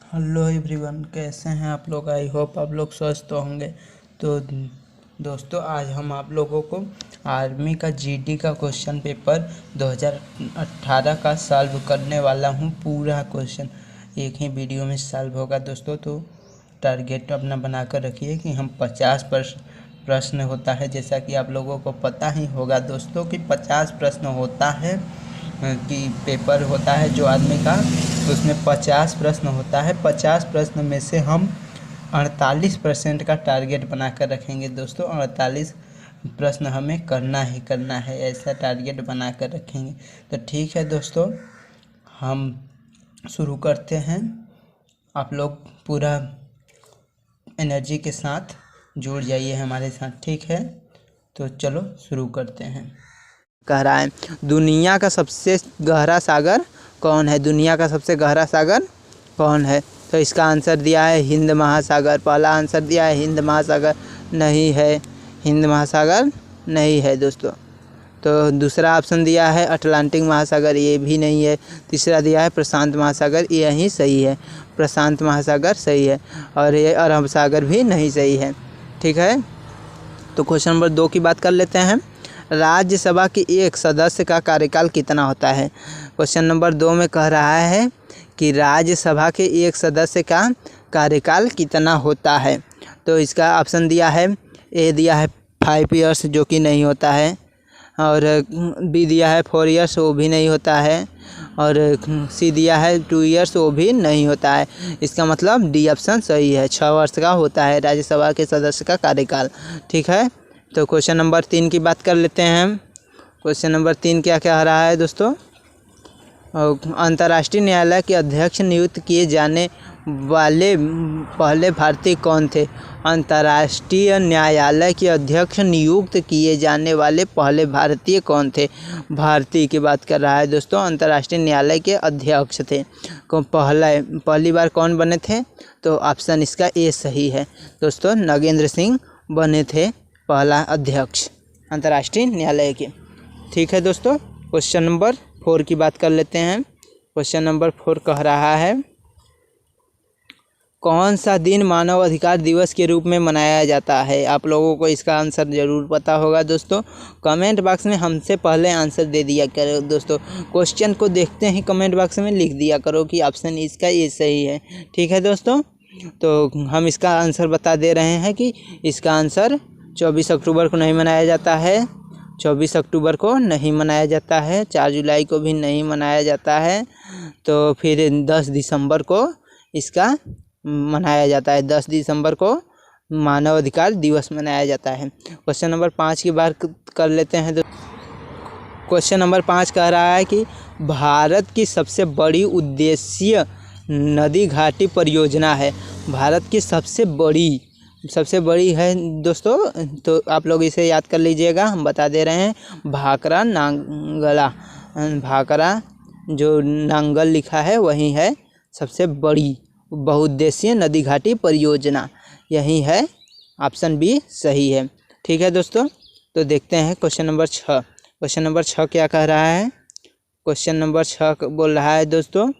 Hello everyone, कैसे हैं आप लोग। आई होप आप लोग स्वस्थ होंगे। तो दोस्तों, आज हम आप लोगों को आर्मी का जीडी का क्वेश्चन पेपर 2018 का सॉल्व करने वाला हूं। पूरा क्वेश्चन एक ही वीडियो में सॉल्व होगा दोस्तों। तो टारगेट अपना बनाकर रखिए कि हम 50 प्रश्न होता है, जैसा कि आप लोगों को पता ही होगा दोस्तों कि 50 प्रश्न होता है कि पेपर होता है जो आर्मी का, उसमें 50 प्रश्न होता है। 50 प्रश्न में से हम 48% का टारगेट बनाकर रखेंगे दोस्तों। 48 प्रश्न हमें करना ही करना है, ऐसा टारगेट बनाकर रखेंगे। तो ठीक है दोस्तों, हम शुरू करते हैं। आप लोग पूरा एनर्जी के साथ जुड़ जाइए हमारे साथ, ठीक है। तो चलो शुरू करते हैं। कह रहा है, दुनिया का सबसे गहरा सागर कौन है? दुनिया का सबसे गहरा सागर कौन है? तो इसका आंसर दिया है हिंद महासागर। पहला आंसर दिया है हिंद महासागर, नहीं है। हिंद महासागर नहीं है दोस्तों। तो दूसरा ऑप्शन दिया है अटलांटिक महासागर, ये भी नहीं है। तीसरा दिया है प्रशांत महासागर, यही सही है। प्रशांत महासागर सही है, और ये अरब सागर भी नहीं सही है, ठीक है। तो क्वेश्चन नंबर 2 की बात कर लेते हैं। राज्यसभा की एक सदस्य का कार्यकाल कितना होता है? क्वेश्चन नंबर 2 में कह रहा है कि राज्यसभा के एक सदस्य का कार्यकाल कितना होता है। तो इसका ऑप्शन दिया है, ए दिया है 5 ईयर्स, जो कि नहीं होता है, और बी दिया है 4 ईयर्स, वो भी नहीं होता है, और सी दिया है 2 ईयर्स, वो भी नहीं होता है। इसका मतलब डी ऑप्शन सही है, 6 वर्ष का होता है राज्यसभा के सदस्य का कार्यकाल, ठीक है। तो क्वेश्चन नंबर 3 की बात कर लेते हैं। क्वेश्चन नंबर 3 क्या कह रहा है दोस्तों? अंतर्राष्ट्रीय न्यायालय के अध्यक्ष नियुक्त किए जाने वाले पहले भारतीय कौन थे? अंतर्राष्ट्रीय न्यायालय के अध्यक्ष नियुक्त किए जाने वाले पहले भारतीय कौन थे? भारतीय की बात कर रहा है दोस्तों। अंतर्राष्ट्रीय न्यायालय के अध्यक्ष थे पहली बार कौन बने थे? तो ऑप्शन इसका ए सही है दोस्तों, नगेंद्र सिंह बने थे पहला अध्यक्ष अंतर्राष्ट्रीय न्यायालय के, ठीक है दोस्तों। क्वेश्चन नंबर 4 की बात कर लेते हैं। क्वेश्चन नंबर 4 कह रहा है, कौन सा दिन मानव अधिकार दिवस के रूप में मनाया जाता है? आप लोगों को इसका आंसर ज़रूर पता होगा दोस्तों। कमेंट बॉक्स में हमसे पहले आंसर दे दिया करो दोस्तों। क्वेश्चन को देखते ही कमेंट बॉक्स में लिख दिया करो कि ऑप्शन इसका ये सही है, ठीक है दोस्तों। तो हम इसका आंसर बता दे रहे हैं कि इसका आंसर 24 अक्टूबर को नहीं मनाया जाता है, 24 अक्टूबर को नहीं मनाया जाता है, 4 जुलाई को भी नहीं मनाया जाता है। तो फिर 10 दिसंबर को इसका मनाया जाता है, 10 दिसंबर को मानव अधिकार दिवस मनाया जाता है। क्वेश्चन नंबर 5 की बात कर लेते हैं। तो क्वेश्चन नंबर 5 कह रहा है कि भारत की सबसे बड़ी उद्देश्य नदी घाटी परियोजना है। भारत की सबसे बड़ी है दोस्तों, तो आप लोग इसे याद कर लीजिएगा। हम बता दे रहे हैं, भाखरा नांगला, भाखरा जो नांगल लिखा है वही है सबसे बड़ी बहुउद्देशीय नदी घाटी परियोजना, यही है। ऑप्शन बी सही है, ठीक है दोस्तों। तो देखते हैं क्वेश्चन नंबर 6। क्वेश्चन नंबर 6 क्या कह रहा है? क्वेश्चन नंबर 6 बोल रहा है दोस्तों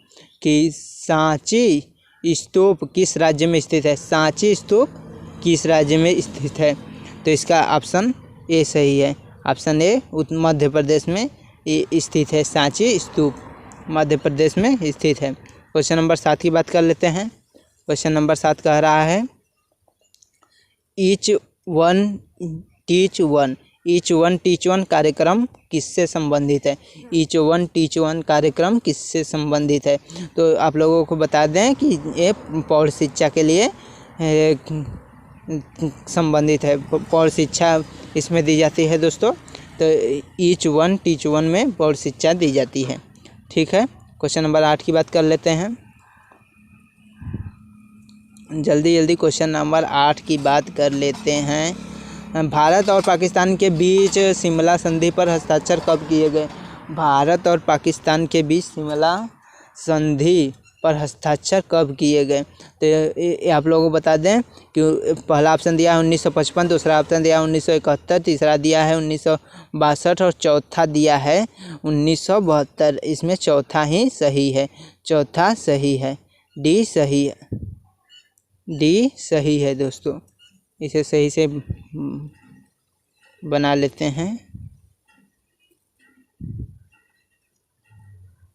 कि सांची स्तूप किस राज्य में स्थित है? सांची स्तूप किस राज्य में स्थित है? तो इसका ऑप्शन ए सही है। ऑप्शन ए मध्य प्रदेश में स्थित है। सांची स्तूप मध्य प्रदेश में स्थित है। क्वेश्चन नंबर 7 की बात कर लेते हैं। क्वेश्चन नंबर 7 कह रहा है, ईच वन टीच वन कार्यक्रम किससे संबंधित है? ईच वन टीच वन कार्यक्रम किससे संबंधित है? तो आप लोगों को बता दें कि ये प्रौढ़ शिक्षा के लिए संबंधित है। प्रौढ़ शिक्षा इसमें दी जाती है दोस्तों। तो ईच वन टीच वन में प्रौढ़ शिक्षा दी जाती है, ठीक है। क्वेश्चन नंबर 8 की बात कर लेते हैं। जल्दी क्वेश्चन नंबर 8 की बात कर लेते हैं। भारत और पाकिस्तान के बीच शिमला संधि पर हस्ताक्षर कब किए गए? भारत और पाकिस्तान के बीच शिमला संधि पर हस्ताक्षर कब किए गए? तो ये आप लोगों को बता दें कि पहला ऑप्शन दिया है 1955, दूसरा ऑप्शन दिया है 1971, तीसरा दिया है 1962 और चौथा दिया है 1972। इसमें चौथा ही सही है, चौथा सही है डी सही है, डी सही है दोस्तों। इसे सही से बना लेते हैं,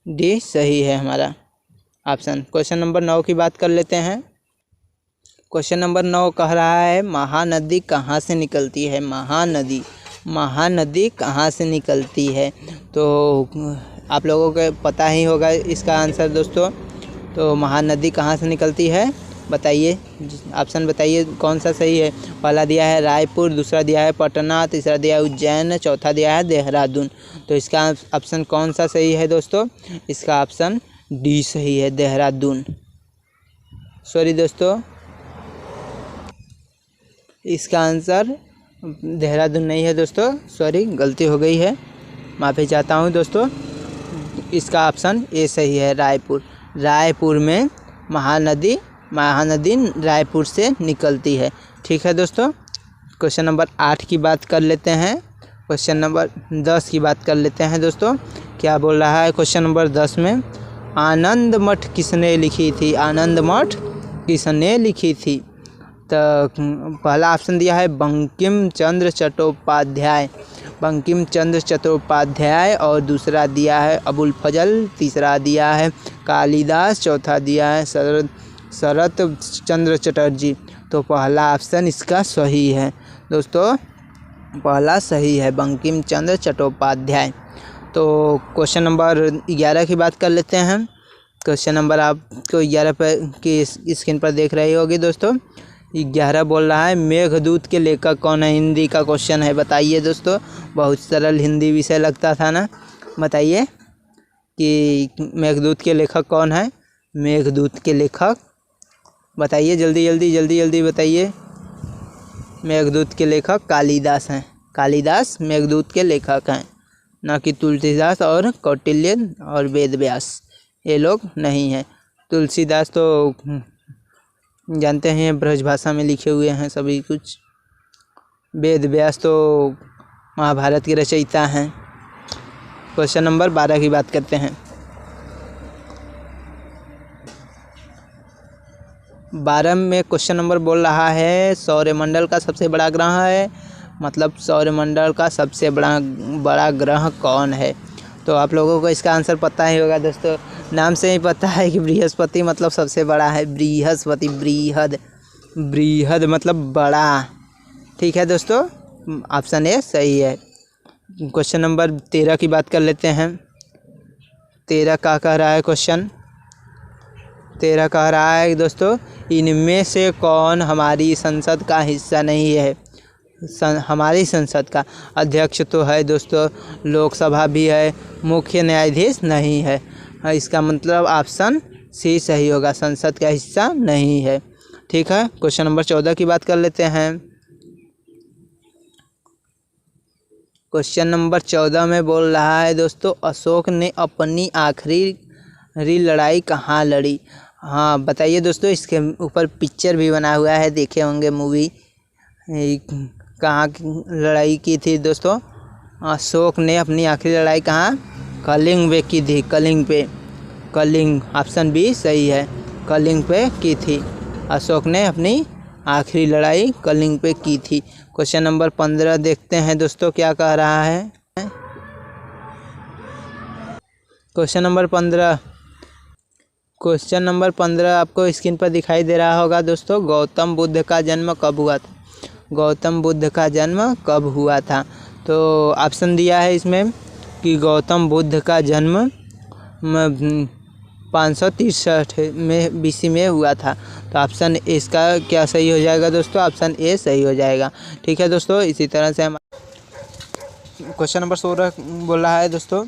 डी सही है हमारा ऑप्शन। क्वेश्चन नंबर 9 की बात कर लेते हैं। क्वेश्चन नंबर 9 कह रहा है महानदी कहाँ से निकलती है। महानदी कहाँ से निकलती है। तो आप लोगों को पता ही होगा इसका आंसर दोस्तों। तो महानदी कहाँ से निकलती है बताइए, ऑप्शन बताइए कौन सा सही है। पहला दिया है रायपुर, दूसरा दिया है पटना, तीसरा दिया है उज्जैन, चौथा दिया है देहरादून। तो इसका ऑप्शन कौन सा सही है दोस्तों। इसका ऑप्शन डी सही है, देहरादून। सॉरी दोस्तों, इसका आंसर देहरादून नहीं है दोस्तों, सॉरी गलती हो गई है, माफ़ी चाहता हूँ दोस्तों। इसका ऑप्शन ए सही है, रायपुर। रायपुर में महानदी रायपुर से निकलती है। ठीक है दोस्तों। क्वेश्चन नंबर 8 की बात कर लेते हैं। क्वेश्चन नंबर 10 की बात कर लेते हैं दोस्तों। क्या बोल रहा है क्वेश्चन नंबर 10 में, आनंद मठ किसने लिखी थी। आनंद मठ किसने लिखी थी। तो पहला ऑप्शन दिया है बंकिम चंद्र चट्टोपाध्याय, बंकिम चंद्र चट्टोपाध्याय, और दूसरा दिया है अबुल फजल, तीसरा दिया है कालिदास, चौथा दिया है शरत चंद्र चटर्जी। तो पहला ऑप्शन इसका सही है दोस्तों, पहला सही है, बंकिम चंद्र चट्टोपाध्याय। तो क्वेश्चन नंबर 11 की बात कर लेते हैं। क्वेश्चन नंबर आपको 11 पर की स्क्रीन पर देख रही होगी दोस्तों। 11 बोल रहा है मेघदूत के लेखक कौन है। हिंदी का क्वेश्चन है, बताइए दोस्तों। बहुत सरल हिंदी विषय लगता था ना। बताइए कि मेघदूत के लेखक कौन है। मेघदूत के लेखक बताइए, जल्दी बताइए। मेघदूत के लेखक कालिदास हैं। कालिदास मेघदूत के लेखक हैं, ना कि तुलसीदास और कौटिल्य और वेद व्यास, ये लोग नहीं हैं। तुलसीदास तो जानते हैं ब्रजभाषा में लिखे हुए हैं सभी कुछ। वेद व्यास तो महाभारत के रचयिता हैं। क्वेश्चन नंबर 12 की बात करते हैं। 12 में क्वेश्चन नंबर बोल रहा है सौरमंडल का सबसे बड़ा ग्रह है, मतलब सौरमंडल का सबसे बड़ा ग्रह कौन है। तो आप लोगों को इसका आंसर पता ही होगा दोस्तों, नाम से ही पता है कि बृहस्पति मतलब सबसे बड़ा है। बृहस्पति, बृहद मतलब बड़ा। ठीक है दोस्तों, ऑप्शन ए सही है। क्वेश्चन नंबर 13 की बात कर लेते हैं। 13 का कह रहा है क्वेश्चन, 13 कह रहा है दोस्तों, इनमें से कौन हमारी संसद का हिस्सा नहीं है। हमारी संसद का अध्यक्ष तो है दोस्तों, लोकसभा भी है, मुख्य न्यायाधीश नहीं है। इसका मतलब ऑप्शन सी सही होगा, संसद का हिस्सा नहीं है। ठीक है। क्वेश्चन नंबर 14 की बात कर लेते हैं। क्वेश्चन नंबर 14 में बोल रहा है दोस्तों, अशोक ने अपनी आखिरी लड़ाई कहाँ लड़ी। हाँ बताइए दोस्तों, इसके ऊपर पिक्चर भी बना हुआ है, देखे होंगे मूवी। कहाँ की लड़ाई की थी दोस्तों। अशोक ने अपनी आखिरी लड़ाई कहाँ, कलिंग पे की थी। कलिंग ऑप्शन बी सही है, कलिंग पे की थी। अशोक ने अपनी आखिरी लड़ाई कलिंग पे की थी। क्वेश्चन नंबर 15 देखते हैं दोस्तों क्या कह रहा है। क्वेश्चन नंबर 15 आपको स्क्रीन पर दिखाई दे रहा होगा दोस्तों। गौतम बुद्ध का जन्म कब हुआ था। गौतम बुद्ध का जन्म कब हुआ था। तो ऑप्शन दिया है इसमें कि गौतम बुद्ध का जन्म 563 में BC में हुआ था। तो ऑप्शन इसका क्या सही हो जाएगा दोस्तों, ऑप्शन ए सही हो जाएगा। ठीक है दोस्तों। इसी तरह से हम क्वेश्चन नंबर 16 बोल रहा है दोस्तों,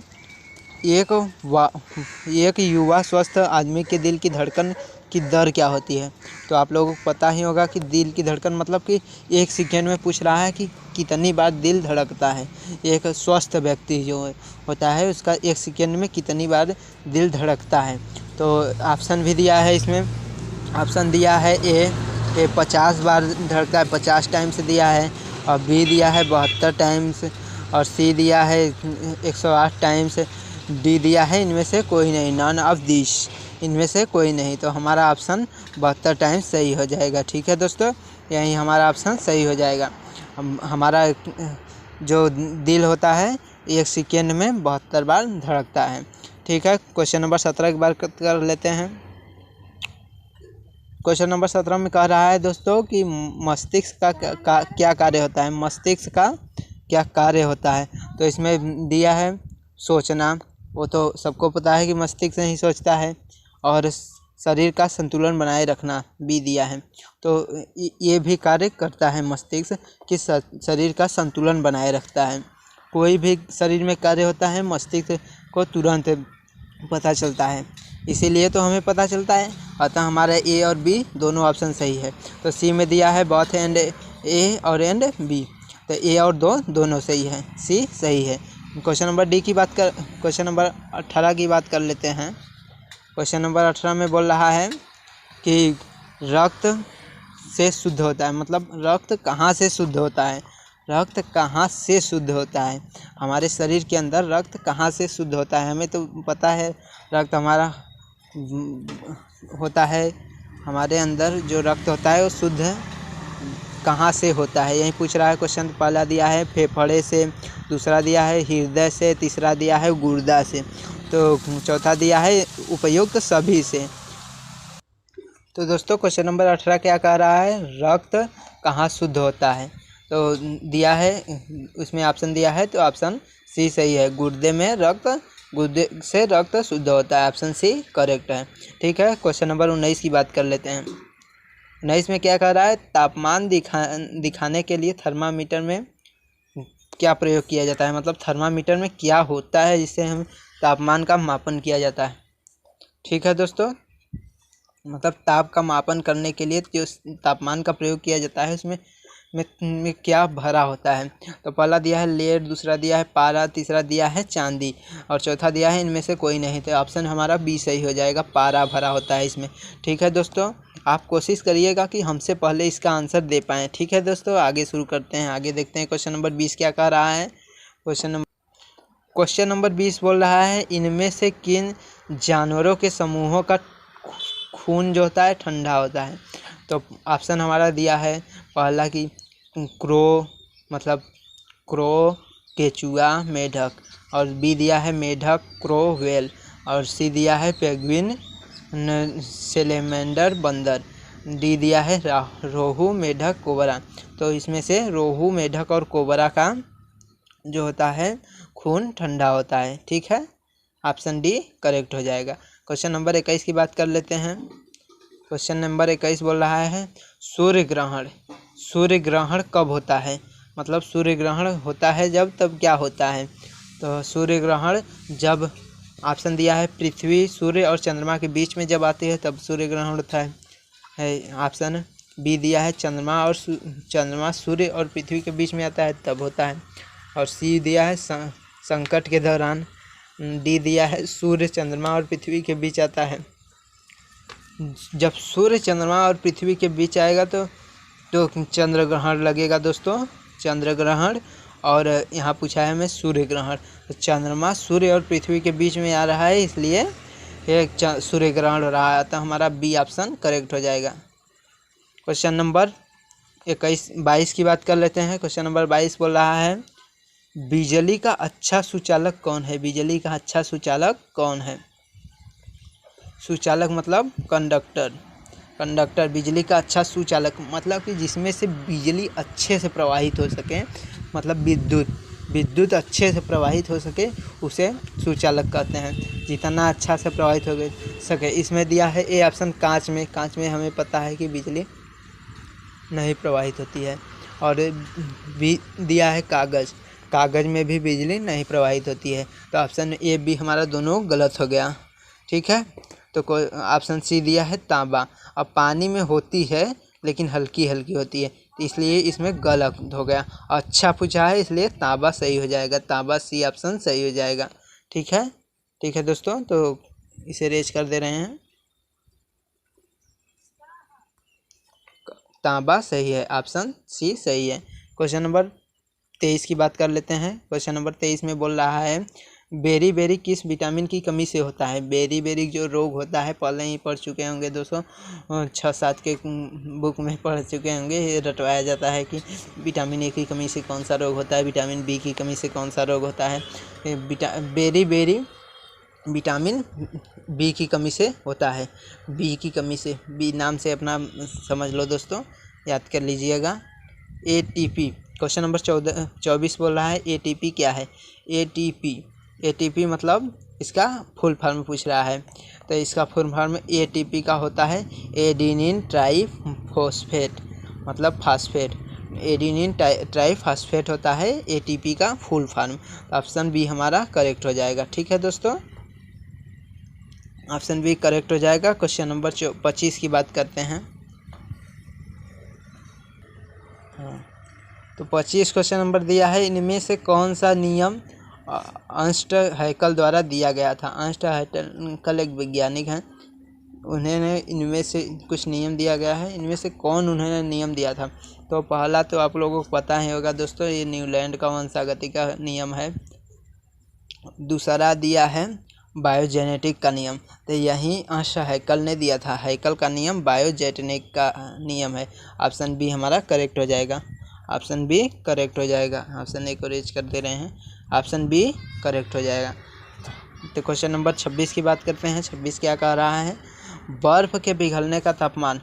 एक युवा स्वस्थ आदमी के दिल की धड़कन की दर क्या होती है। तो आप लोगों को पता ही होगा कि दिल की धड़कन मतलब कि एक सेकेंड में पूछ रहा है कि कितनी बार दिल धड़कता है। एक स्वस्थ व्यक्ति जो होता है उसका एक सेकेंड में कितनी बार दिल धड़कता है। तो ऑप्शन भी दिया है इसमें। ऑप्शन दिया है ए 50 बार धड़कता है, 50 टाइम से दिया है, और बी दिया है 72 टाइम्स, और सी दिया है 108 टाइम्स, डी दिया है इनमें से कोई नहीं, नॉन ऑफ दिस। इनमें से कोई नहीं। तो हमारा ऑप्शन 72 टाइम्स सही हो जाएगा। ठीक है दोस्तों, यही हमारा ऑप्शन सही हो जाएगा। हमारा जो दिल होता है 1 सेकेंड में 72 बार धड़कता है। ठीक है, क्वेश्चन नंबर 17 की बात कर लेते हैं। क्वेश्चन नंबर 17 में कह रहा है दोस्तों कि मस्तिष्क का क्या कार्य होता है। मस्तिष्क का क्या कार्य होता है। तो इसमें दिया है सोचना, वो तो सबको पता है कि मस्तिष्क ही सोचता है, और शरीर का संतुलन बनाए रखना भी दिया है। तो ये भी कार्य करता है मस्तिष्क कि शरीर का संतुलन बनाए रखता है। कोई भी शरीर में कार्य होता है मस्तिष्क को तुरंत पता चलता है, इसीलिए तो हमें पता चलता है। अतः हमारा ए और बी दोनों ऑप्शन सही है। तो सी में दिया है बोथ एंड ए और एंड बी, तो ए और दोनों सही है, सी सही है। क्वेश्चन नंबर 18 की बात कर लेते हैं। क्वेश्चन नंबर 18 में बोल रहा है कि रक्त से शुद्ध होता है, मतलब रक्त कहाँ से शुद्ध होता है। रक्त कहाँ से शुद्ध होता है, हमारे शरीर के अंदर रक्त कहाँ से शुद्ध होता है। हमें तो पता है रक्त हमारा होता है, हमारे अंदर जो रक्त होता है वो शुद्ध कहाँ से होता है, यही पूछ रहा है क्वेश्चन। पहला दिया है फेफड़े से, दूसरा दिया है हृदय से, तीसरा दिया है गुर्दा से, तो चौथा दिया है उपयुक्त सभी से। तो दोस्तों क्वेश्चन नंबर 18 क्या कह रहा है, रक्त कहाँ शुद्ध होता है। तो दिया है, उसमें ऑप्शन दिया है, तो ऑप्शन सी सही है। गुर्दे से रक्त शुद्ध होता है, ऑप्शन सी करेक्ट है। ठीक है, क्वेश्चन नंबर 19 की बात कर लेते हैं। 19 में क्या कह रहा है, तापमान दिखाने के लिए थर्मामीटर में क्या प्रयोग किया जाता है, मतलब थर्मामीटर में क्या होता है जिससे हम तापमान का मापन किया जाता है। ठीक है दोस्तों, मतलब ताप का मापन करने के लिए जो तापमान का प्रयोग किया जाता है उसमें में क्या भरा होता है। तो पहला दिया है लेड, दूसरा दिया है पारा, तीसरा दिया है चांदी, और चौथा दिया है इनमें से कोई नहीं। तो ऑप्शन हमारा बी सही हो जाएगा, पारा भरा होता है इसमें। ठीक है दोस्तों, आप कोशिश करिएगा कि हमसे पहले इसका आंसर दे पाएँ। ठीक है दोस्तों, आगे शुरू करते हैं, आगे देखते हैं क्वेश्चन नंबर 20 क्या कह रहा है। क्वेश्चन नंबर 20 बोल रहा है, इनमें से किन जानवरों के समूहों का खून जो होता है ठंडा होता है। तो ऑप्शन हमारा दिया है पहला कि क्रो, मतलब क्रो, केचुआ, मेढक, और बी दिया है मेढक, क्रो, व्हेल, और सी दिया है पेंगुइन, सेलेमेंडर, बंदर, डी दिया है रोहू, मेढक, कोबरा। तो इसमें से रोहू, मेढक और कोबरा का जो होता है खून ठंडा होता है। ठीक है, ऑप्शन डी करेक्ट हो जाएगा। क्वेश्चन नंबर 21 की बात कर लेते हैं। क्वेश्चन नंबर 21 बोल रहा है सूर्य ग्रहण कब होता है, मतलब सूर्य ग्रहण होता है जब, तब क्या होता है। तो सूर्य ग्रहण जब, ऑप्शन दिया है पृथ्वी, सूर्य और चंद्रमा के बीच में जब आती है तब सूर्य ग्रहण होता है। ऑप्शन बी दिया है चंद्रमा सूर्य और पृथ्वी के बीच में आता है तब होता है, और सी दिया है संकट के दौरान, डी दिया है सूर्य, चंद्रमा और पृथ्वी के बीच आता है। जब सूर्य, चंद्रमा और पृथ्वी के बीच आएगा तो चंद्र ग्रहण लगेगा दोस्तों, चंद्र ग्रहण। और यहाँ पूछा है हमें सूर्य ग्रहण, तो चंद्रमा सूर्य और पृथ्वी के बीच में आ रहा है, इसलिए ये सूर्य ग्रहण हो रहा है। तो हमारा बी ऑप्शन करेक्ट हो जाएगा। क्वेश्चन नंबर 22 की बात कर लेते हैं। क्वेश्चन नंबर 22 बोल रहा है बिजली का अच्छा सुचालक कौन है। बिजली का अच्छा सुचालक कौन है। सुचालक मतलब कंडक्टर। बिजली का अच्छा सुचालक मतलब कि जिसमें से बिजली अच्छे से प्रवाहित हो सके, मतलब विद्युत अच्छे से प्रवाहित हो सके, उसे सुचालक कहते हैं। जितना अच्छा से प्रवाहित हो सके। इसमें दिया है ए ऑप्शन कांच में हमें पता है कि बिजली नहीं प्रवाहित होती है, और भी दिया है कागज़ में भी बिजली नहीं प्रवाहित होती है। तो ऑप्शन ए बी हमारा दोनों गलत हो गया। ठीक है, तो ऑप्शन सी दिया है तांबा। अब पानी में होती है लेकिन हल्की होती है, तो इसलिए इसमें गलत हो गया। अच्छा पूछा है इसलिए तांबा सही हो जाएगा, तांबा सी ऑप्शन सही हो जाएगा। ठीक है दोस्तों, तो इसे रेज कर दे रहे हैं। तांबा सही है, ऑप्शन सी सही है। क्वेश्चन नंबर 23 की बात कर लेते हैं। क्वेश्चन नंबर 23 में बोल रहा है बेरी बेरी किस विटामिन की कमी से होता है? बेरी बेरी जो रोग होता है, पहले ही पढ़ चुके होंगे दोस्तों, 6-7 के बुक में पढ़ चुके होंगे। ये रटवाया जाता है कि विटामिन ए की कमी से कौन सा रोग होता है, विटामिन बी की कमी से कौन सा रोग होता है। बेरी बेरी विटामिन बी की कमी से होता है, बी की कमी से, बी नाम से अपना समझ लो दोस्तों, याद कर लीजिएगा। ATP, क्वेश्चन नंबर 24 बोल रहा है ATP क्या है? ATP मतलब इसका फुल फॉर्म पूछ रहा है, तो इसका फुल फॉर्म ATP का होता है एडिनिन ट्राइफॉस्फेट, मतलब फास्फेट, एडिनिन ट्राइफॉस्फेट होता है ATP का फुल फॉर्म। ऑप्शन बी हमारा करेक्ट हो जाएगा। ठीक है दोस्तों, ऑप्शन बी करेक्ट हो जाएगा। क्वेश्चन नंबर 25 की बात करते हैं। तो 25 क्वेश्चन नंबर दिया है, इनमें से कौन सा नियम अर्नस्ट हैकल द्वारा दिया गया था? अर्नस्ट हैकल एक वैज्ञानिक हैं, उन्होंने इनमें से कुछ नियम दिया गया है, इनमें से कौन उन्होंने नियम दिया था? तो पहला तो आप लोगों को पता ही होगा दोस्तों, ये न्यूलैंड का वंशागति का नियम है। दूसरा दिया है बायोजेनेटिक का नियम, तो यही अर्नस्ट हैकल ने दिया था। हैकल का नियम बायोजेनेटिक का नियम है। ऑप्शन बी हमारा करेक्ट हो जाएगा। ऑप्शन बी करेक्ट हो जाएगा। ऑप्शन ए को रेज कर दे रहे हैं, ऑप्शन बी करेक्ट हो जाएगा। तो क्वेश्चन नंबर 26 की बात करते हैं। 26 क्या कह रहा है? बर्फ़ के पिघलने का तापमान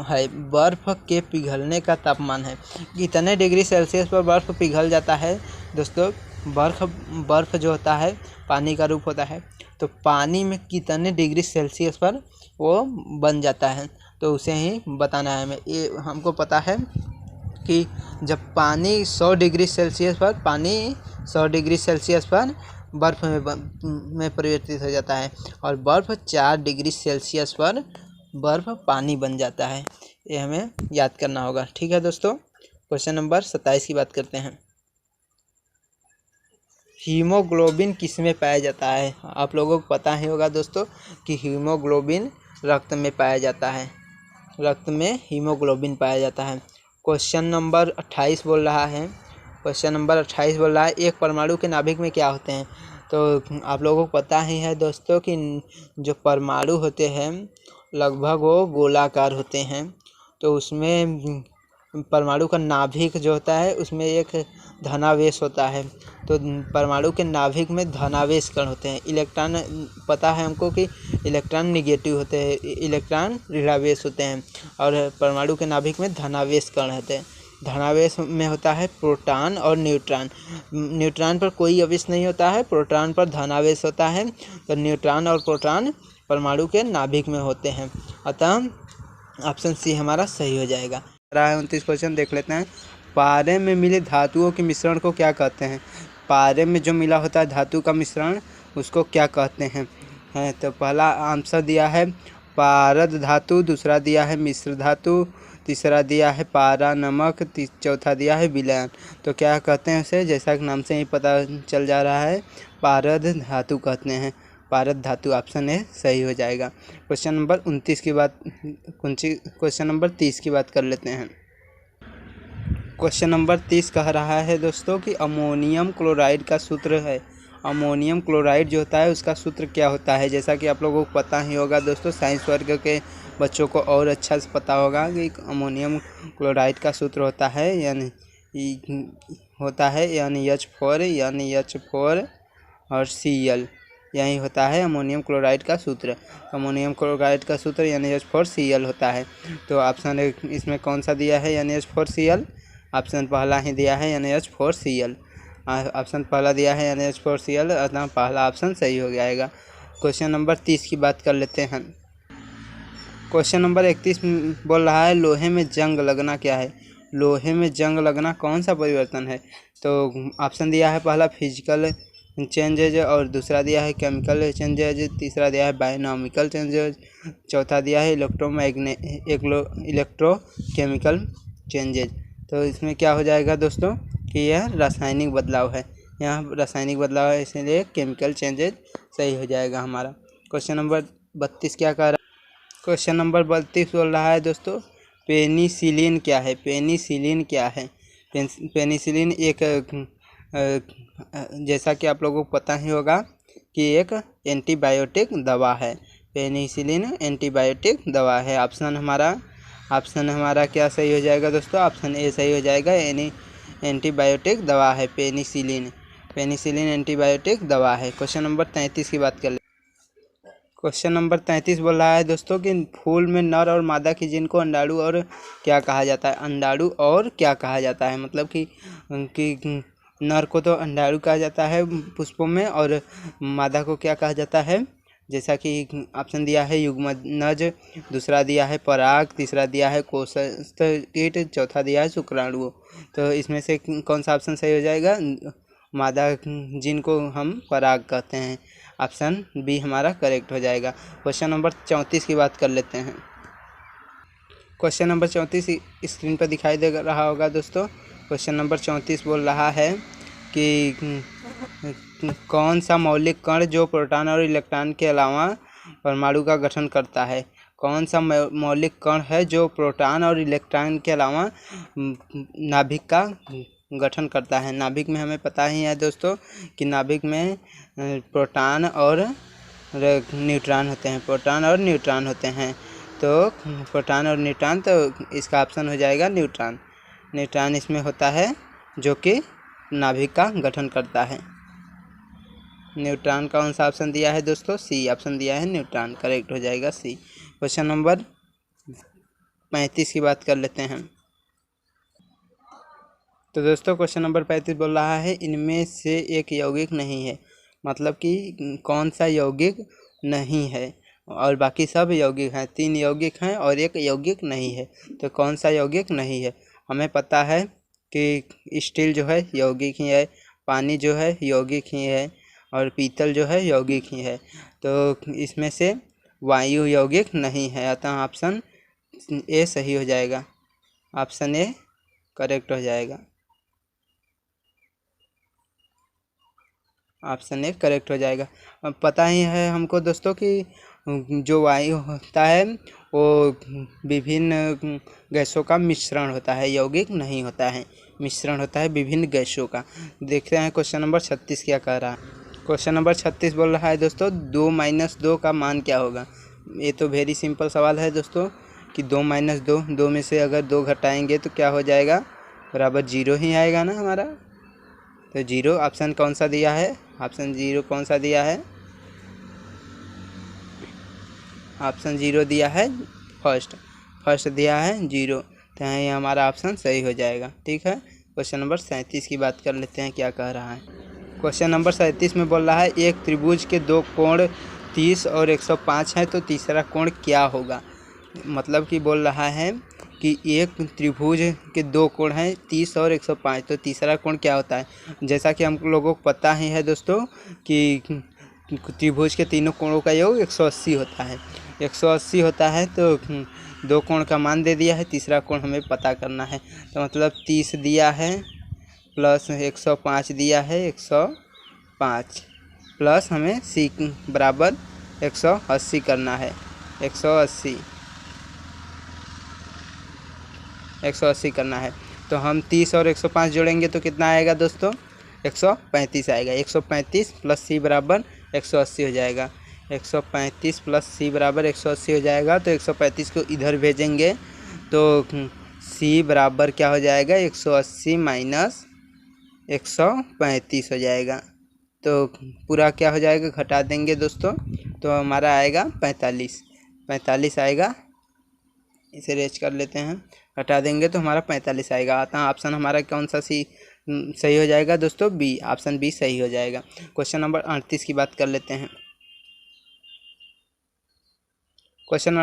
है, बर्फ़ के पिघलने का तापमान है, कितने डिग्री सेल्सियस पर बर्फ़ पिघल जाता है? दोस्तों, बर्फ़ जो होता है पानी का रूप होता है, तो पानी में कितने डिग्री सेल्सियस पर वो बन जाता है, तो उसे ही बताना है हमें। ये हमको पता है कि जब पानी 100 डिग्री सेल्सियस पर बर्फ़ में परिवर्तित हो जाता है, और बर्फ़ 4 डिग्री सेल्सियस पर बर्फ़ पानी बन जाता है। ये हमें याद करना होगा। ठीक है दोस्तों, क्वेश्चन नंबर 27 की बात करते हैं। हीमोग्लोबिन किस में पाया जाता है? आप लोगों को पता ही होगा दोस्तों कि हीमोग्लोबिन रक्त में पाया जाता है, रक्त में हीमोग्लोबिन पाया जाता है। क्वेश्चन नंबर 28 बोल रहा है, क्वेश्चन नंबर 28 बोल रहा है, एक परमाणु के नाभिक में क्या होते हैं? तो आप लोगों को पता ही है दोस्तों कि जो परमाणु होते हैं लगभग वो गोलाकार होते हैं, तो उसमें परमाणु का नाभिक जो होता है उसमें एक धनावेश होता है, तो परमाणु के नाभिक में धनावेश कण होते हैं। इलेक्ट्रॉन, पता है हमको कि इलेक्ट्रॉन निगेटिव होते हैं, इलेक्ट्रॉन ऋणावेश होते हैं, और परमाणु के नाभिक में धनावेश कण होते हैं। धनावेश में होता है प्रोटॉन और न्यूट्रॉन। न्यूट्रॉन पर कोई आवेश नहीं होता है, प्रोटॉन पर धनावेश होता है, तो न्यूट्रॉन और प्रोटॉन परमाणु के नाभिक में होते हैं। अतः ऑप्शन सी हमारा सही हो जाएगा। 29 क्वेश्चन देख लेते हैं। पारे में मिले धातुओं के मिश्रण को क्या कहते हैं? पारे में जो मिला होता है धातु का मिश्रण, उसको क्या कहते हैं? तो पहला आंसर दिया है पारद धातु, दूसरा दिया है मिश्र धातु, तीसरा दिया है पारा नमक, चौथा दिया है विलयन। तो क्या कहते हैं उसे? जैसा कि नाम से ही पता चल जा रहा है, पारद धातु कहते हैं। पारद धातु, ऑप्शन ए सही हो जाएगा। क्वेश्चन नंबर 29 की बात, क्वेश्चन नंबर 30 की बात कर लेते हैं। क्वेश्चन नंबर 30 कह रहा है दोस्तों कि अमोनियम क्लोराइड का सूत्र है। अमोनियम क्लोराइड जो होता है उसका सूत्र क्या होता है? जैसा कि आप लोगों को पता ही होगा दोस्तों, साइंस वर्ग के बच्चों को और अच्छा से पता होगा कि अमोनियम क्लोराइड का सूत्र होता है H4 और Cl, यही होता है अमोनियम क्लोराइड का सूत्र। अमोनियम क्लोराइड का सूत्र NH4Cl होता है। तो ऑप्शन इसमें कौन सा दिया है? NH4Cl। ऑप्शन पहला ही दिया है NH4Cl। ऑप्शन पहला दिया है NH4Cl, अतः पहला ऑप्शन सही हो जाएगा। क्वेश्चन नंबर 30 की बात कर लेते हैं। क्वेश्चन नंबर 31 बोल रहा है लोहे में जंग लगना क्या है? लोहे में जंग लगना कौन सा परिवर्तन है? तो ऑप्शन दिया है पहला फिजिकल चेंजेज, और दूसरा दिया है केमिकल चेंजेज, तीसरा दिया है बायोनॉमिकल चेंजेज, चौथा दिया है इलेक्ट्रोकेमिकल चेंजेज। तो इसमें क्या हो जाएगा दोस्तों कि यह रासायनिक बदलाव है, यहाँ रासायनिक बदलाव है, इसलिए केमिकल चेंजेज सही हो जाएगा हमारा। क्वेश्चन नंबर 32 क्या कह रहा है? क्वेश्चन नंबर 32 बोल रहा है दोस्तों पेनिसिलिन क्या है? पेनिसिलिन क्या है? पेनिसिलिन एक जैसा कि आप लोगों को पता ही होगा कि एक एंटीबायोटिक दवा है। पेनिसिलिन एंटीबायोटिक दवा है। ऑप्शन हमारा क्या सही हो जाएगा दोस्तों? ऑप्शन ए सही हो जाएगा। एंटीबायोटिक दवा है पेनिसिलिन एंटीबायोटिक दवा है। क्वेश्चन नंबर 33 की बात कर ले। क्वेश्चन नंबर 33 बोल रहा है दोस्तों कि फूल में नर और मादा की जिनको अंडाणु और क्या कहा जाता है? अंडाणु और क्या कहा जाता है? मतलब कि नर को तो अंडाणु कहा जाता है पुष्पों में, और मादा को क्या कहा जाता है? जैसा कि ऑप्शन दिया है युग्मनज, दूसरा दिया है पराग, तीसरा दिया है कोशस्थ कीट, चौथा दिया है शुक्राणु। तो इसमें से कौन सा ऑप्शन सही हो जाएगा? मादा जिनको हम पराग कहते हैं। ऑप्शन बी हमारा करेक्ट हो जाएगा। क्वेश्चन नंबर 34 की बात कर लेते हैं। क्वेश्चन नंबर 34 स्क्रीन पर दिखाई दे रहा होगा दोस्तों। क्वेश्चन नंबर 34 बोल रहा है कि कौन सा मौलिक कण जो प्रोटॉन और इलेक्ट्रॉन के अलावा परमाणु का गठन करता है? कौन सा मौलिक कण है जो प्रोटॉन और इलेक्ट्रॉन के अलावा नाभिक का गठन करता है? नाभिक में हमें पता ही है दोस्तों कि नाभिक में प्रोटॉन और न्यूट्रॉन होते हैं। तो प्रोटॉन और न्यूट्रॉन, तो इसका ऑप्शन हो जाएगा न्यूट्रॉन इसमें होता है जो कि नाभिक का गठन करता है। न्यूट्रॉन का कौन सा ऑप्शन दिया है दोस्तों? सी ऑप्शन दिया है न्यूट्रॉन, करेक्ट हो जाएगा सी। क्वेश्चन नंबर 35 की बात कर लेते हैं। तो दोस्तों क्वेश्चन नंबर 35 बोल रहा है इनमें से एक यौगिक नहीं है। मतलब कि कौन सा यौगिक नहीं है और बाकी सब यौगिक हैं? 3 यौगिक हैं और एक यौगिक नहीं है। तो कौन सा यौगिक नहीं है? हमें पता है कि स्टील जो है यौगिक ही है, पानी जो है यौगिक ही है, और पीतल जो है यौगिक ही है। तो इसमें से वायु यौगिक नहीं है, अतः ऑप्शन ए सही हो जाएगा। ऑप्शन ए करेक्ट हो जाएगा। ऑप्शन ए करेक्ट हो जाएगा। अब पता ही है हमको दोस्तों कि जो वायु होता है वो विभिन्न गैसों का मिश्रण होता है, यौगिक नहीं होता है, मिश्रण होता है विभिन्न गैसों का। देखते हैं क्वेश्चन नंबर 36 क्या कह रहा है। क्वेश्चन नंबर 36 बोल रहा है दोस्तों 2 - 2 का मान क्या होगा? ये तो वेरी सिंपल सवाल है दोस्तों कि 2 - 2 में से अगर 2 घटाएंगे तो क्या हो जाएगा? बराबर 0 ही आएगा ना हमारा। तो 0 ऑप्शन कौन सा दिया है? ऑप्शन 0 कौन सा दिया है? ऑप्शन 0 दिया है, फर्स्ट दिया है 0। तो ये हमारा ऑप्शन सही हो जाएगा। ठीक है, क्वेश्चन नंबर 37 की बात कर लेते हैं क्या कह रहा है। क्वेश्चन नंबर 37 में बोल रहा है एक त्रिभुज के 2 कोण 30 और 105 है तो तीसरा कोण क्या होगा? मतलब कि बोल रहा है कि एक त्रिभुज के 2 कोण हैं 30 और 105, तो तीसरा कोण क्या होता है? जैसा कि हम लोगों को पता ही है दोस्तों कि त्रिभुज के तीनों कोणों का योग 180 होता है। 180 होता है तो 2 कोण का मान दे दिया है, तीसरा कोण हमें पता करना है। तो मतलब 30 दिया है प्लस 105 दिया है, 105 प्लस हमें सी बराबर 180 करना है। 180 करना है। तो हम 30 और 105 जोड़ेंगे तो कितना आएगा दोस्तों? 135 आएगा। 135 प्लस सी बराबर 180 हो जाएगा। 135 प्लस सी बराबर 180 हो जाएगा। तो 135 को इधर भेजेंगे तो सी बराबर क्या हो जाएगा? 180 माइनस 135 हो जाएगा। तो पूरा क्या हो जाएगा? घटा देंगे दोस्तों तो हमारा आएगा 45 आएगा। इसे रेज कर लेते हैं, घटा देंगे तो हमारा 45 आएगा। अतः ऑप्शन हमारा कौन सा सही हो जाएगा दोस्तों? बी, ऑप्शन बी सही हो जाएगा। क्वेश्चन नंबर 38 की बात कर लेते हैं। क्वेश्चन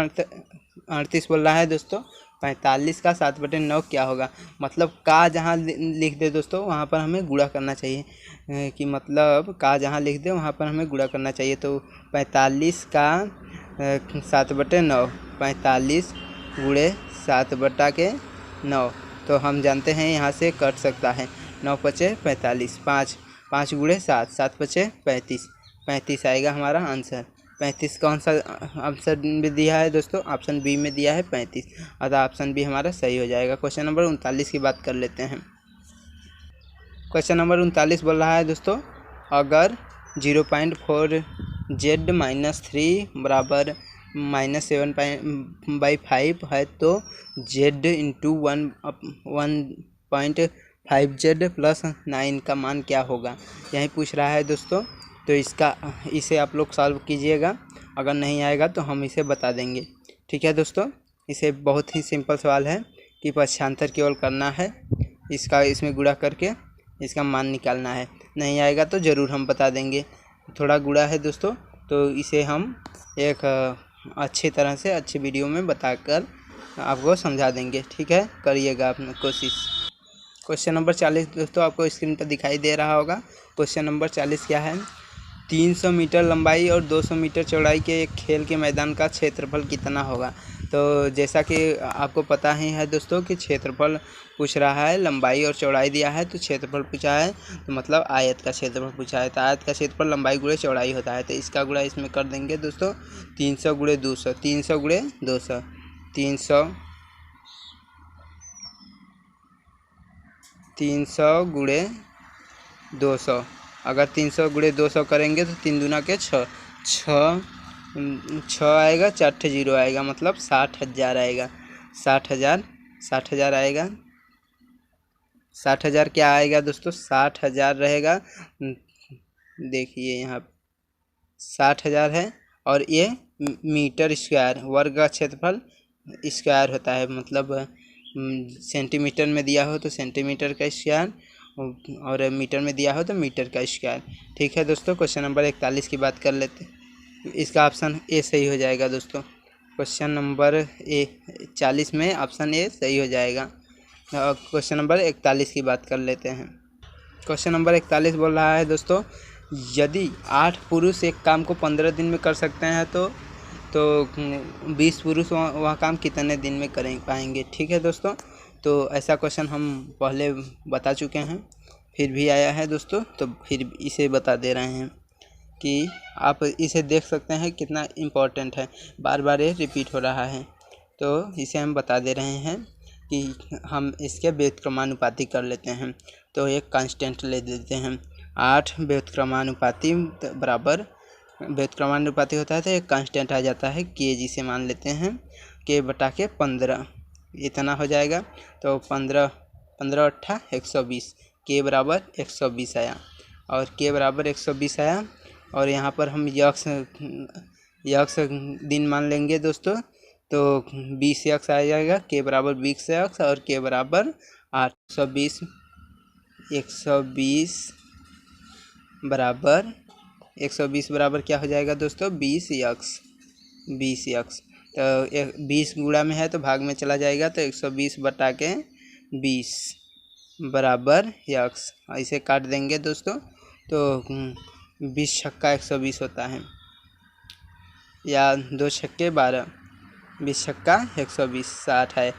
38 बोल रहा है दोस्तों 45 का 7/9 क्या होगा? मतलब का जहाँ लिख दे दोस्तों वहाँ पर हमें गुणा करना चाहिए, कि मतलब का जहाँ लिख दे वहाँ पर हमें गुणा करना चाहिए। तो 45 का 7/9, 45 गुणे 7/9, तो हम जानते हैं यहाँ से कट सकता है। 9 × 5 = 45, 5 गुणे 7, 7 × 5 = 35 आएगा हमारा आंसर। 35 कौन सा ऑप्शन में दिया है दोस्तों? ऑप्शन बी में दिया है 35, अतः ऑप्शन बी हमारा सही हो जाएगा। क्वेश्चन नंबर 39 की बात कर लेते हैं। क्वेश्चन नंबर 39 बोल रहा है दोस्तों, अगर 0.4 z माइनस 3 बराबर -7/5 है तो z इंटू 1.5z प्लस 9 का मान क्या होगा, यही पूछ रहा है दोस्तों। तो इसे आप लोग सॉल्व कीजिएगा, अगर नहीं आएगा तो हम इसे बता देंगे। ठीक है दोस्तों, इसे बहुत ही सिंपल सवाल है कि पक्षांतर केवल करना है, इसमें गुणा करके इसका मान निकालना है। नहीं आएगा तो ज़रूर हम बता देंगे। थोड़ा गुणा है दोस्तों, तो इसे हम एक अच्छी तरह से अच्छी वीडियो में बताकर आपको समझा देंगे। ठीक है, करिएगा अपना कोशिश। क्वेश्चन नंबर 40 दोस्तों आपको स्क्रीन पर दिखाई दे रहा होगा। क्वेश्चन नंबर 40 क्या है, 300 मीटर लंबाई और 200 मीटर चौड़ाई के एक खेल के मैदान का क्षेत्रफल कितना होगा। तो जैसा कि आपको पता ही है दोस्तों कि क्षेत्रफल पूछ रहा है, लंबाई और चौड़ाई दिया है तो क्षेत्रफल पूछा है, तो मतलब आयत का क्षेत्रफल पूछा है। तो आयत का क्षेत्रफल लंबाई गुणे चौड़ाई होता है, तो इसका गुणा इसमें कर देंगे दोस्तों। 300 गुणे 200, 300 गुणे 200, 300 गुणे 200। अगर 300 गुणे 200 करेंगे तो 3 दूना के 6 आएगा, 4 0 आएगा, मतलब 60,000 आएगा। 60,000 आएगा। 60,000 क्या आएगा दोस्तों, 60,000 रहेगा। देखिए यहाँ 60,000 है, और ये मीटर स्क्वायर, वर्ग का क्षेत्रफल स्क्वायर होता है, मतलब सेंटीमीटर में दिया हो तो सेंटीमीटर का स्क्वायर, और मीटर में दिया हो तो मीटर का स्क्वायर। ठीक है दोस्तों, क्वेश्चन नंबर 41 की बात कर लेते हैं। इसका ऑप्शन ए सही हो जाएगा दोस्तों। क्वेश्चन नंबर 40 में ऑप्शन ए सही हो जाएगा। क्वेश्चन नंबर 41 की बात कर लेते हैं। क्वेश्चन नंबर 41 बोल रहा है दोस्तों, यदि 8 पुरुष एक काम को 15 दिन में कर सकते हैं तो 20 पुरुष वह काम कितने दिन में करें पाएंगे। ठीक है दोस्तों, तो ऐसा क्वेश्चन हम पहले बता चुके हैं, फिर भी आया है दोस्तों, तो फिर इसे बता दे रहे हैं कि आप इसे देख सकते हैं कितना इम्पोर्टेंट है, बार बार ये रिपीट हो रहा है। तो इसे हम बता दे रहे हैं कि हम इसके व्युत्क्रमानुपाती कर लेते हैं। तो एक कांस्टेंट ले देते हैं, 8 व्युत्क्रमानुपाती बराबर, व्युत्क्रमानुपाती होता है तो एक कांस्टेंट आ जाता है के, जिसे मान लेते हैं के बटा के 15, इतना हो जाएगा। तो 15 8 120, के बराबर 120 आया, और के बराबर 120 आया। और यहाँ पर हम यक्स दिन मान लेंगे दोस्तों, तो 20 यक्स आ जाएगा, के बराबर 20 यक्स, और के बराबर 820, 120 बराबर 120 बराबर क्या हो जाएगा दोस्तों, 20 यक्स। तो 20 गुणा में है तो भाग में चला जाएगा, तो 120 बटा के 20 बराबर यक्स, ऐसे काट देंगे दोस्तों। तो 20 छक्का 120 होता है, या 2 छक्के 12, 20 छक्का 120, 60 है,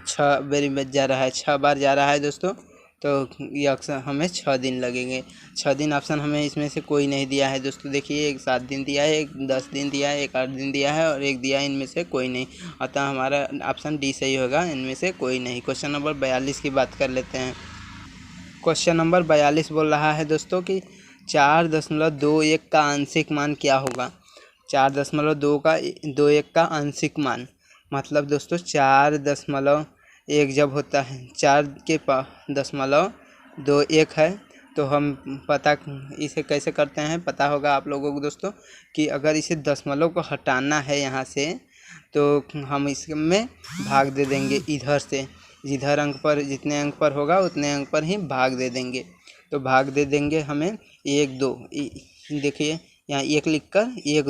6 बार जा रहा है, 6 बार जा रहा है दोस्तों। तो ये ऑप्शन हमें 6 दिन लगेंगे। 6 दिन ऑप्शन हमें इसमें से कोई नहीं दिया है दोस्तों। देखिए, एक 7 दिन दिया है, एक 10 दिन दिया है, एक 8 दिन दिया है, और एक दिया है, इनमें से कोई नहीं। अतः हमारा ऑप्शन डी सही होगा, इनमें से कोई नहीं। क्वेश्चन नंबर 42 की बात कर लेते हैं। क्वेश्चन नंबर 42 बोल रहा है दोस्तों कि 4.21 का आंशिक मान क्या होगा। 4.21 का आंशिक मान, मतलब दोस्तों 4.1 जब होता है, 4 के 0.21 है, तो हम इसे कैसे करते हैं पता होगा आप लोगों को दोस्तों, कि अगर इसे दशमलव को हटाना है यहाँ से, तो हम इसमें भाग दे देंगे इधर से, जिधर अंक पर जितने अंक पर होगा उतने अंक पर ही भाग दे देंगे। तो भाग दे देंगे हमें 1 2, देखिए यहाँ 1 लिख कर 1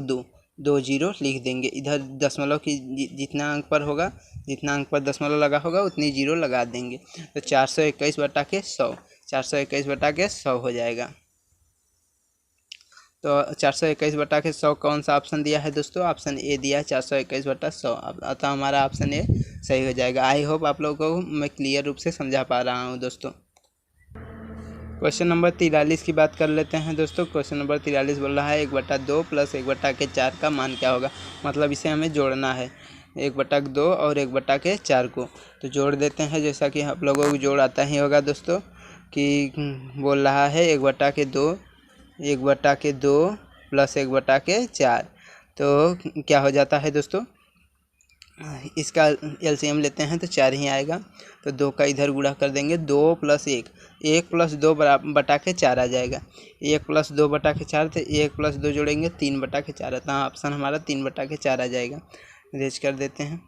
2 0 लिख देंगे। इधर दशमलव की जितना अंक पर होगा, जितना अंक पर दशमलव लगा होगा उतनी 0 लगा देंगे। तो 421 बटा के 100, 421 बटा के 100 हो जाएगा। तो 421 बटा के 100 कौन सा ऑप्शन दिया है दोस्तों, ऑप्शन ए दिया है, 421 बटा 100। अतः हमारा ऑप्शन ए सही हो जाएगा। आई होप आप लोगों को मैं क्लियर रूप से समझा पा रहा हूँ दोस्तों। क्वेश्चन नंबर 43 की बात कर लेते हैं दोस्तों। क्वेश्चन नंबर 43 बोल रहा है 1/2 प्लस 1/4 का मान क्या होगा। मतलब इसे हमें जोड़ना है, 1/2 और 1/4 को। तो जोड़ देते हैं, जैसा कि आप लोगों को जोड़ आता ही होगा दोस्तों, कि बोल रहा है 1/2 1/2 प्लस 1/4। तो क्या हो जाता है दोस्तों, इसका एलसीएम लेते हैं तो 4 ही आएगा। तो 2 का इधर गुणा कर देंगे, 2 + 1, 1 + 2/4 आ जाएगा। 1 + 2/4, तो 1 + 2 जोड़ेंगे 3/4। तो ऑप्शन हमारा 3/4 आ जाएगा। रेज कर देते हैं,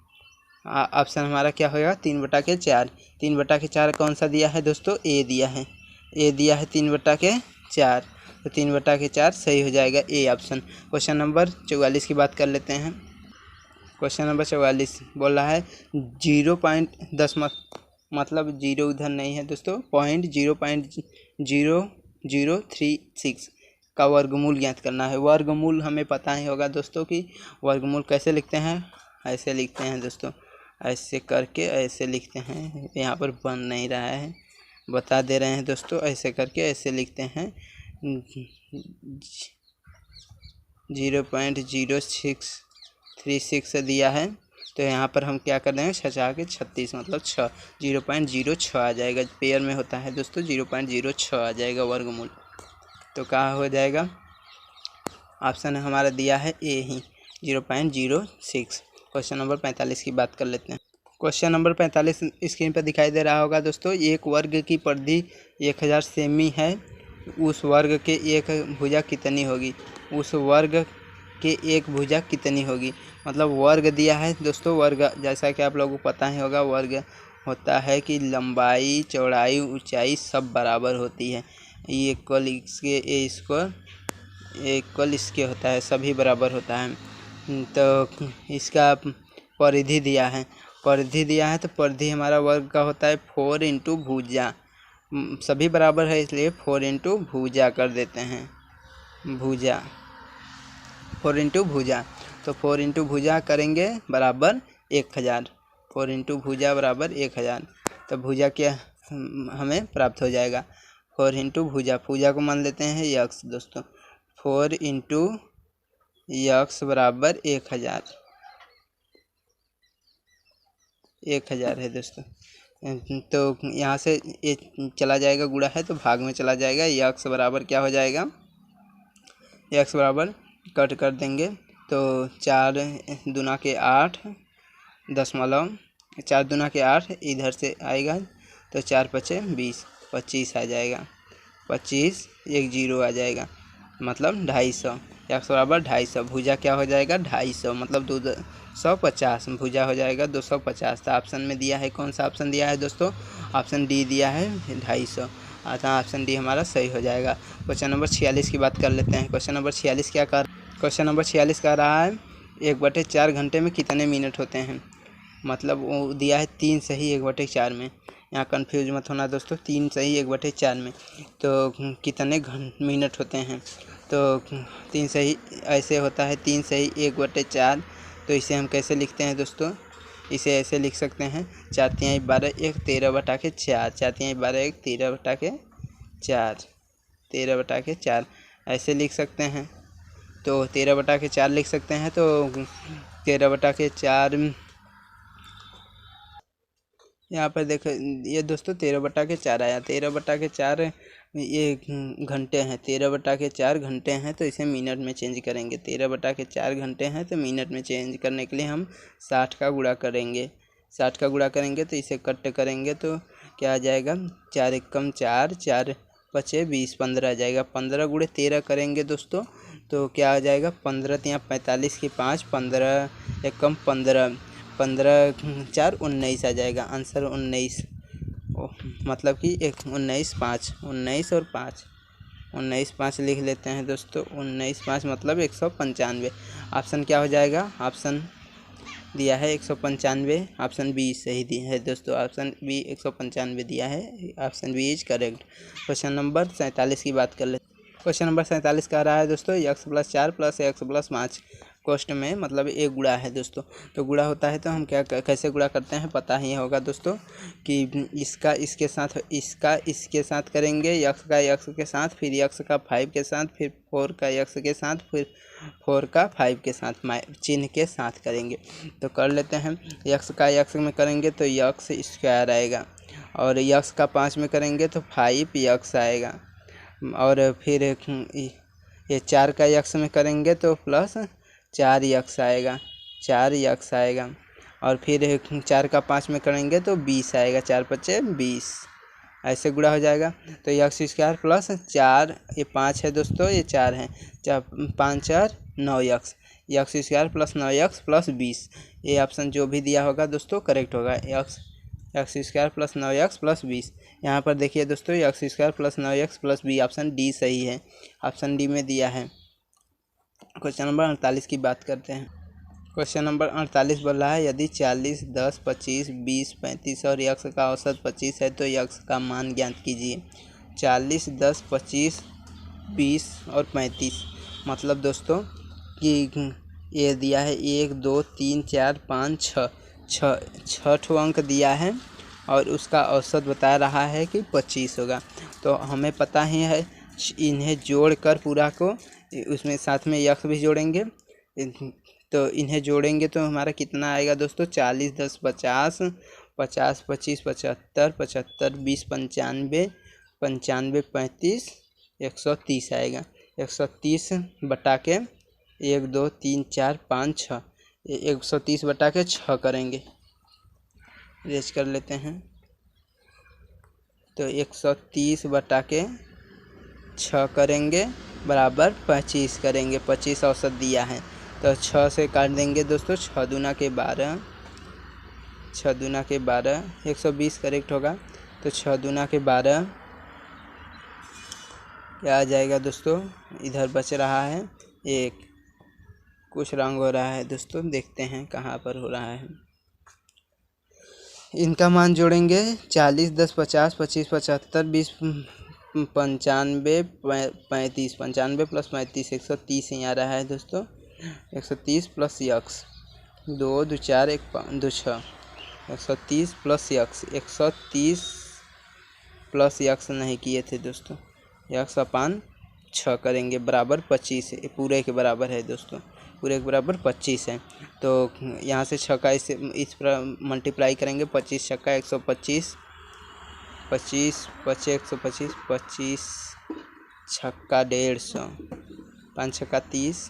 ऑप्शन हमारा क्या होगा 3/4। 3/4 कौन सा दिया है दोस्तों, ए दिया है, ए दिया है 3/4। तो 3/4 सही हो जाएगा ए ऑप्शन। क्वेश्चन नंबर 44 की बात कर लेते हैं। क्वेश्चन नंबर 44 बोल रहा है 0.10 मतलब 0 उधर नहीं है दोस्तों, 0.0036 का वर्गमूल ज्ञात करना है। वर्गमूल हमें पता ही होगा दोस्तों कि वर्गमूल कैसे लिखते हैं, ऐसे लिखते हैं दोस्तों, ऐसे करके ऐसे लिखते हैं। यहाँ पर बन नहीं रहा है, बता दे रहे हैं दोस्तों, ऐसे करके ऐसे लिखते हैं। 0.0636 दिया है, तो यहाँ पर हम क्या कर देंगे 6 के 36 मतलब 6, 0.06 आ जाएगा। पेयर में होता है दोस्तों, 0.06 आ जाएगा वर्गमूल। तो कहाँ हो जाएगा, ऑप्शन हमारा दिया है ए ही 0.06। क्वेश्चन नंबर 45 की बात कर लेते हैं। क्वेश्चन नंबर 45 स्क्रीन पर दिखाई दे रहा होगा दोस्तों। एक वर्ग की परिधि 1000 सेमी है, उस वर्ग के एक भुजा कितनी होगी, उस वर्ग के एक भुजा कितनी होगी। मतलब वर्ग दिया है दोस्तों, वर्ग जैसा कि आप लोगों को पता ही होगा, वर्ग होता है कि लंबाई चौड़ाई ऊंचाई सब बराबर होती है। ये इक्वल इसके, ए स्क्वायर इक्वल इसके होता है, सभी बराबर होता है। तो इसका परिधि दिया है, परिधि दिया है, तो परिधि हमारा वर्ग का होता है 4 × भुजा, सभी बराबर है इसलिए 4 × भुजा कर देते हैं, भुजा 4 × भुजा। तो 4 × भुजा करेंगे बराबर 1000, 4 × भुजा बराबर 1000। तो भुजा क्या हमें प्राप्त हो जाएगा, 4 × भुजा, भुजा को मान लेते हैं यक्स दोस्तों, 4 × यक्स बराबर 1000 है दोस्तों। तो यहाँ से ये चला जाएगा, गुणा है तो भाग में चला जाएगा। यक्स बराबर क्या हो जाएगा, यक्स बराबर कट कर देंगे तो 4 दूना के 8 दशमलव 4 दूना के 8 इधर से आएगा, तो 4 × 5 = 20, 25 आ जाएगा, 25 एक 0 आ जाएगा, मतलब 250। यक्स बराबर 250, भुजा क्या हो जाएगा 250 मतलब 250, भुजा हो जाएगा 250। तो ऑप्शन में दिया है, कौन सा ऑप्शन दिया है दोस्तों, ऑप्शन डी दिया है 250। आता ऑप्शन डी हमारा सही हो जाएगा। क्वेश्चन नंबर 46 की बात कर लेते हैं। क्वेश्चन नंबर 46 क्वेश्चन नंबर 46 कह रहा है 1/4 घंटे में कितने मिनट होते हैं। मतलब वो दिया है 3 सही 1/4 में, यहाँ कंफ्यूज मत होना दोस्तों, 3 सही 1/4 में तो कितने मिनट होते हैं। तो 3 सही ऐसे होता है, 3 सही 1/4। तो इसे हम कैसे लिखते हैं दोस्तों, इसे ऐसे लिख सकते हैं 4 × 3 = 12, 1 13/4, 4 × 3 = 12, 1 13/4, 13/4 ऐसे लिख सकते हैं। तो 13/4 लिख सकते हैं। तो 13/4 यहाँ पर देखो ये दोस्तों 13/4 आया, 13/4 ये घंटे हैं, 13/4 घंटे हैं, तो इसे मिनट में चेंज करेंगे। 13/4 घंटे हैं तो मिनट में चेंज करने के लिए हम 60 का गुणा करेंगे, 60 का गुणा करेंगे तो इसे कट करेंगे तो क्या आ जाएगा, 4 × 1 = 4, 4 × 5 = 20, 15 आ जाएगा। 15 × 13 करेंगे दोस्तों तो क्या आ जाएगा, 15 × 45 की 5, 15 × 1 = 15, 15 × 4 = 19 आ जाएगा। आंसर 19, मतलब कि 19 5, 19 और 5, 19 5 लिख लेते हैं दोस्तों। 19 5 मतलब 195। ऑप्शन क्या हो जाएगा, ऑप्शन दिया है 195, ऑप्शन बी सही दिया है दोस्तों, ऑप्शन बी 195 दिया है, option B is correct. Question number 47 की बात कर लेते हैं। क्वेश्चन नंबर 47 कह रहा है दोस्तों x + 4 + x + 5 कोष्ट में मतलब एक गुणा है दोस्तों। तो गुणा होता है तो हम क्या कैसे गुणा करते हैं पता ही होगा दोस्तों कि इसका इसके साथ, इसका इसके साथ करेंगे, यक्स का यक्स के साथ, फिर यक्स का 5 के साथ, फिर 4 का यक्स के साथ, फिर 4 का 5 के साथ चिन्ह के साथ करेंगे। तो कर लेते हैं, यक्स का यक्स में करेंगे तो यक्स स्क्वायर आएगा और यक्स का 5 में करेंगे तो 5 यक्स आएगा। और फिर ये 4 का यक्स में करेंगे तो प्लस 4 यक्स आएगा, 4 यक्स आएगा। और फिर 4 का 5 में करेंगे तो 20 आएगा, 4 पचे 20, ऐसे गुणा हो जाएगा। तो यक्स स्क्वायर प्लस 4, ये 5 है दोस्तों, ये 4 है, 5 4 9 x, x square plus 9 x plus 20। ये ऑप्शन जो भी दिया होगा दोस्तों करेक्ट होगा। X square plus 9 x plus 20। यहाँ पर देखिए दोस्तों, x square plus 9 x plus 20, option D सही है, ऑप्शन डी में दिया है। क्वेश्चन नंबर 48 की बात करते हैं। क्वेश्चन नंबर 48 बोल रहा है, यदि 40, 10, 25, 20, 35 और यक्स का औसत 25 है तो यक्स का मान ज्ञात कीजिए। 40, 10, 25, 20 और 35, मतलब दोस्तों कि ये दिया है 1 2 3 4 5 6 अंक दिया है और उसका औसत बता रहा है कि 25 होगा। तो हमें पता ही है, इन्हें जोड़कर पूरा को, उसमें साथ में यक्स भी जोड़ेंगे, तो इन्हें जोड़ेंगे तो हमारा कितना आएगा दोस्तों, 40, 10, 50, 50, 25, 75, 75, 20, 95, 95, 35, 130 आएगा। 130 बटा के 1 2 3 4 5 6, 130 बटा के 6 करेंगे, रेज कर लेते हैं। तो 130 बटा के 6 करेंगे बराबर 25 करेंगे, 25 औसत दिया है तो 6 से काट देंगे दोस्तों, 6 दूना के 12, 6 दूना के 12, 120 करेक्ट होगा। तो 6 दूना के 12 क्या आ जाएगा दोस्तों, इधर बच रहा है 1, कुछ रंग हो रहा है दोस्तों, देखते हैं कहाँ पर हो रहा है। इनका मान जोड़ेंगे, 40, 10, 50, 25, 75, 20, 95, 35, 95 प्लस 35, 130 ही आ रहा है दोस्तों। 130 plus x, 2 2 4 1 5 2 6, 130 plus x, 130 plus x नहीं किए थे दोस्तों, यक्स अपान 6 करेंगे बराबर 25, पूरे के बराबर है दोस्तों, पूरे के बराबर 25 है। तो यहाँ से 6 का इस पर मल्टीप्लाई करेंगे, 25 छक्का 125, 25 पचे 125, 25 छक्का 150, 5 छक्का 30,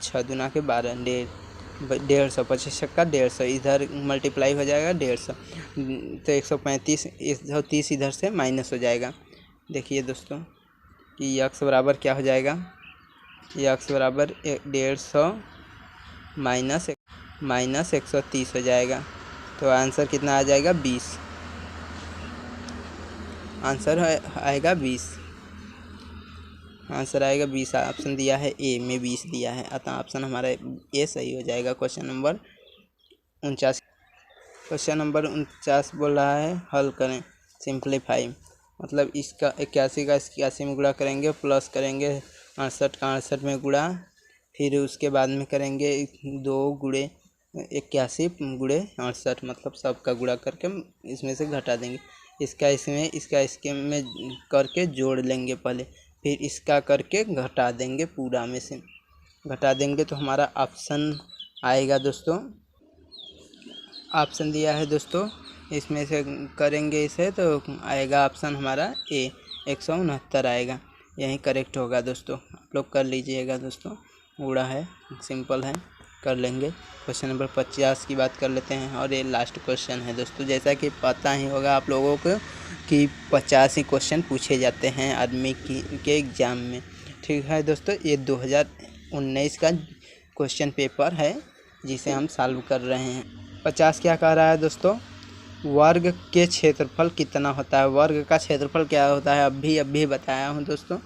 6 दूना के 12, 150, 25 छक्का 150, इधर मल्टीप्लाई हो जाएगा 150, तो 135, 130 इधर से माइनस हो जाएगा। देखिए दोस्तों कि यक्स बराबर क्या हो जाएगा, यक्स बराबर 150 माइनस 130 हो जाएगा। तो आंसर कितना आ जाएगा, 20, आंसर आएगा 20, आंसर आएगा 20। ऑप्शन दिया है ए में 20 दिया है, अतः ऑप्शन हमारा ए सही हो जाएगा। क्वेश्चन नंबर 49, क्वेश्चन नंबर 49 बोल रहा है, हल करें, सिंप्लीफाई, मतलब इसका 81 का 81 में गुणा करेंगे, प्लस करेंगे 68 का 68 में गुणा, फिर उसके बाद में करेंगे 2 गुणे 81 गुणे 68, मतलब सबका गुणा करके इसमें से घटा देंगे, इसका इसमें, इसका इसके में करके जोड़ लेंगे पहले, फिर इसका करके घटा देंगे, पूरा में से घटा देंगे तो हमारा ऑप्शन आएगा दोस्तों, ऑप्शन दिया है दोस्तों, इसमें से करेंगे इसे तो आएगा ऑप्शन हमारा ए, 169 आएगा, यही करेक्ट होगा दोस्तों। आप लोग कर लीजिएगा दोस्तों, गुणा है, सिंपल है, कर लेंगे। क्वेश्चन नंबर 50 की बात कर लेते हैं और ये लास्ट क्वेश्चन है दोस्तों। जैसा कि पता ही होगा आप लोगों को कि 50 ही क्वेश्चन पूछे जाते हैं आर्मी के एग्ज़ाम में, ठीक है दोस्तों। ये 2019 का क्वेश्चन पेपर है जिसे हम सॉल्व कर रहे हैं। 50 क्या कह रहा है दोस्तों, वर्ग के क्षेत्रफल कितना होता है, वर्ग का क्षेत्रफल क्या होता है, अभी बताया हूँ दोस्तों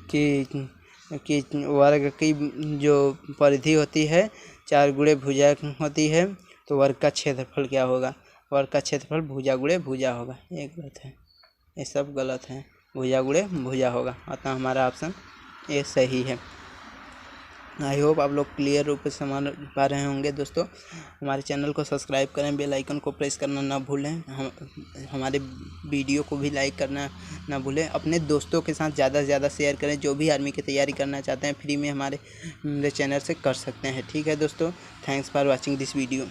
कि वर्ग की जो परिधि होती है 4 गुणे भुजा होती है, तो वर्ग का क्षेत्रफल क्या होगा, वर्ग का क्षेत्रफल भुजा गुणे भुजा होगा, ये गलत है, ये सब गलत है, भुजा गुणे भुजा होगा, अतः हमारा ऑप्शन ये सही है। आई होप आप लोग क्लियर रूप से समझ पा रहे होंगे दोस्तों। हमारे चैनल को सब्सक्राइब करें, बेल आइकन को प्रेस करना ना भूलें, हमारे वीडियो को भी लाइक करना ना भूलें, अपने दोस्तों के साथ ज़्यादा से ज़्यादा शेयर करें, जो भी आर्मी की तैयारी करना चाहते हैं फ्री में हमारे चैनल से कर सकते हैं, ठीक है दोस्तों। Thanks for watching this video.